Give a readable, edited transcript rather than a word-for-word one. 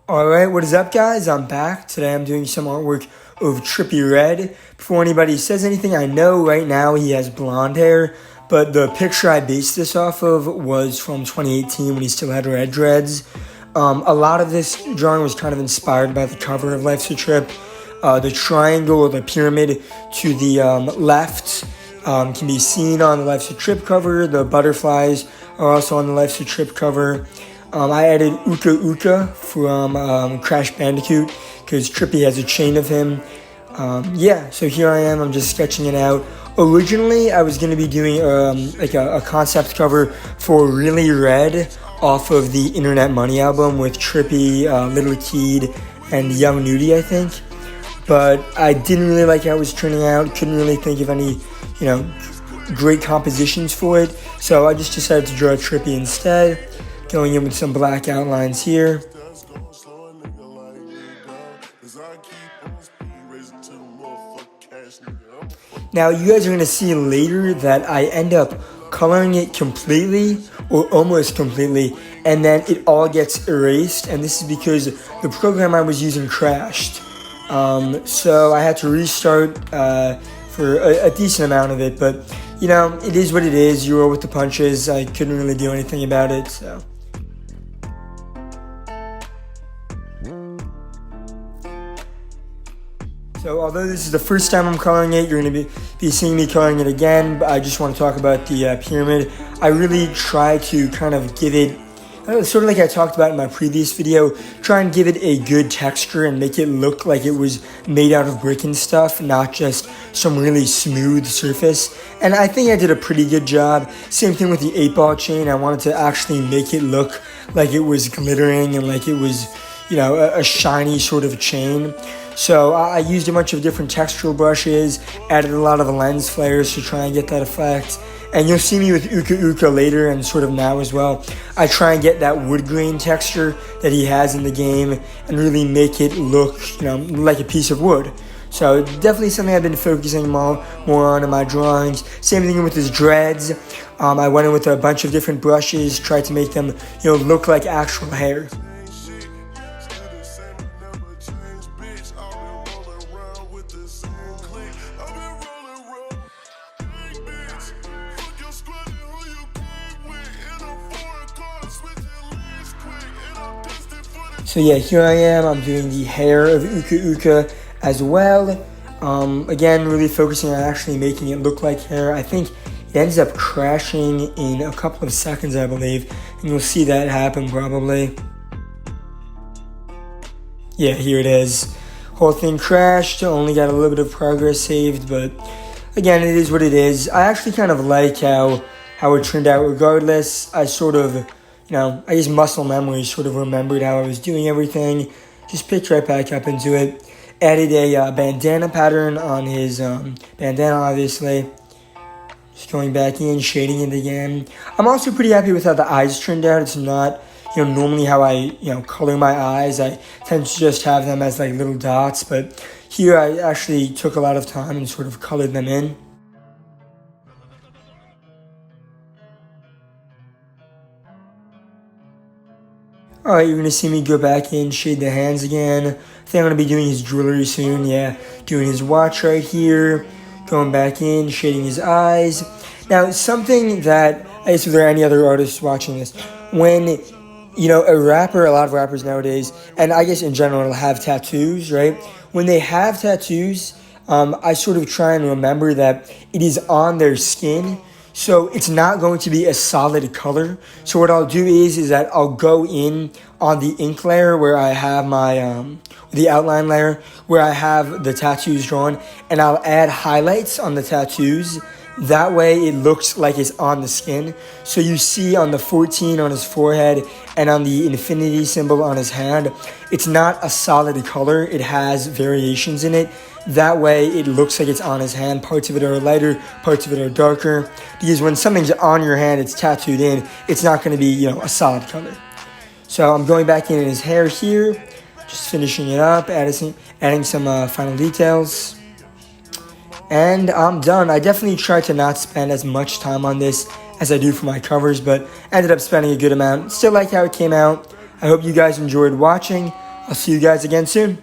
Alright, what is up guys? I'm back. Today I'm doing some artwork of Trippie Red. Before anybody says anything, I know right now he has blonde hair, but the picture I based this off of was from 2018 when he still had red dreads. A lot of this drawing was kind of inspired by the cover of Life's a Trip. The triangle or the pyramid to the left can be seen on the Life's a Trip cover. The butterflies are also on the Life's a Trip cover. I added Uka Uka from Crash Bandicoot because Trippie has a chain of him. Yeah, so here I am. I'm just sketching it out. Originally, I was going to be doing like a concept cover for Really Red off of the Internet Money album with Trippie, Little Keed, and Young Nudie, I think. But I didn't really like how it was turning out. Couldn't really think of any, great compositions for it. So I just decided to draw Trippie instead. Going in with some black outlines here. Now you guys are going to see later that I end up coloring it completely or almost completely, and then it all gets erased, and this is because the program I was using crashed. So I had to restart for a decent amount of it, but it is what it is. You roll with the punches. I couldn't really do anything about it, so. So although this is the first time I'm coloring it, you're going to be seeing me coloring it again, but I just want to talk about the pyramid. I really try to kind of give it, sort of like I talked about in my previous video, try and give it a good texture and make it look like it was made out of brick and stuff, not just some really smooth surface. And I think I did a pretty good job. Same thing with the 8-ball chain. I wanted to actually make it look like it was glittering and like it was, a shiny sort of chain. So I used a bunch of different textural brushes, added a lot of lens flares to try and get that effect. And you'll see me with Uka Uka later and sort of now as well. I try and get that wood grain texture that he has in the game and really make it look, like a piece of wood. So definitely something I've been focusing more on in my drawings. Same thing with his dreads. I went in with a bunch of different brushes, tried to make them, look like actual hair. So yeah, here I am. I'm doing the hair of Uka Uka as well. Again, really focusing on actually making it look like hair. I think it ends up crashing in a couple of seconds, I believe. And you'll see that happen probably. Yeah, here it is. Whole thing crashed. Only got a little bit of progress saved, but again, it is what it is. I actually kind of like how it turned out regardless. I sort of, I guess muscle memory sort of remembered how I was doing everything. Just picked right back up into it. Added a bandana pattern on his bandana, obviously. Just going back in, shading it again. I'm also pretty happy with how the eyes turned out. It's not, normally how I, color my eyes. I tend to just have them as like little dots. But here I actually took a lot of time and sort of colored them in. Alright, you're going to see me go back in, shade the hands again. I think I'm going to be doing his jewelry soon, yeah. Doing his watch right here. Going back in, shading his eyes. Now, something that, I guess if there are any other artists watching this, when, a rapper, a lot of rappers nowadays, and I guess in general have tattoos, right? When they have tattoos, I sort of try and remember that it is on their skin. So it's not going to be a solid color. So what I'll do is that I'll go in on the ink layer where I have my, the outline layer where I have the tattoos drawn, and I'll add highlights on the tattoos. That way it looks like it's on the skin. So you see on the 14 on his forehead and on the infinity symbol on his hand, it's not a solid color. It has variations in it. That way it looks like it's on his hand. Parts of it are lighter, parts of it are darker. Because when something's on your hand, it's tattooed in, it's not going to be, a solid color. So I'm going back in his hair here, just finishing it up, adding some final details. And I'm done. I definitely tried to not spend as much time on this as I do for my covers, but ended up spending a good amount. Still like how it came out. I hope you guys enjoyed watching. I'll see you guys again soon.